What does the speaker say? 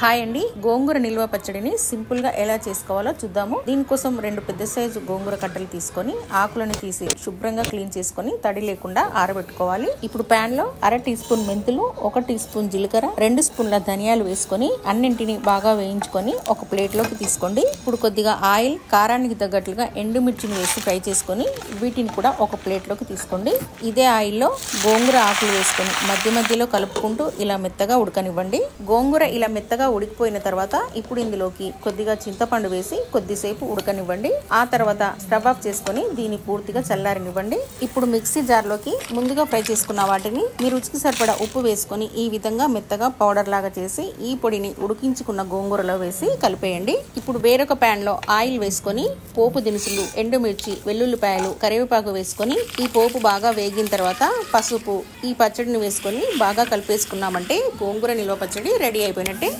Hi అండి, గోంగూర నిల్వ పచ్చడిని సింపుల్ గా ఎలా చేసుకోవాలో చూద్దాము. దీనికోసం 2 పెద్ద సైజు గోంగూర కట్టలు తీసుకొని ఆకులను తీసి శుభ్రంగా క్లీన్ చేసుకొని తడి లేకుండా ఆరబెట్టుకోవాలి. ఇప్పుడు పాన్ లో 1/2 టీ స్పూన్ మెంతులు, 1 టీ స్పూన్ జీలకర్ర, 2 స్పూన్ల ధనియాలు వేసుకొని అన్నింటిని బాగా వేయించుకొని ఒక ప్లేట్ లోకి తీసుకోండి. ఇప్పుడు కొద్దిగా ఆయిల్, కారానికి తగ్గట్లుగా ఎండుమిర్చిని వేసి ఫ్రై చేసుకొని వీటిని కూడా ఒక ప్లేట్ లోకి తీసుకోండి. ఇదే ఆయిల్లో గోంగూర ఆకులు వేసుకొని మధ్య మధ్యలో కలుపుకుంటూ ఇలా మెత్తగా ఉడకనివ్వండి. గోంగూర ఇలా మెత్తగా ఉడికిపోయిన తర్వాత ఇప్పుడు ఇందులోకి కొద్దిగా చింతపండు వేసి కొద్దిసేపు ఉడకనివ్వండి. ఆ తర్వాత స్టవ్ ఆఫ్ చేసుకొని దీన్ని పూర్తిగా చల్లారనివ్వండి. ఇప్పుడు మిక్సీ జార్ లోకి ముందుగా ఫ్రై చేసుకున్న వాటిని మీ రుచికి సరిపడా ఉప్పు వేసుకొని ఈ విధంగా మెత్తగా పౌడర్ లాగా చేసి ఈ పొడిని ఉడికించుకున్న గోంగూరలో వేసి కలిపేయండి. ఇప్పుడు వేరొక పాన్ లో ఆయిల్ వేసుకొని పోపు దినుసులు, ఎండుమిర్చి, వెల్లుల్లిపాయలు, కరివేపాకు వేసుకొని ఈ పోపు బాగా వేగిన తర్వాత పసుపు, ఈ పచ్చడిని వేసుకొని బాగా కలిపేసుకున్నామంటే గోంగూర నిల్వ పచ్చడి రెడీ అయిపోయినట్టే.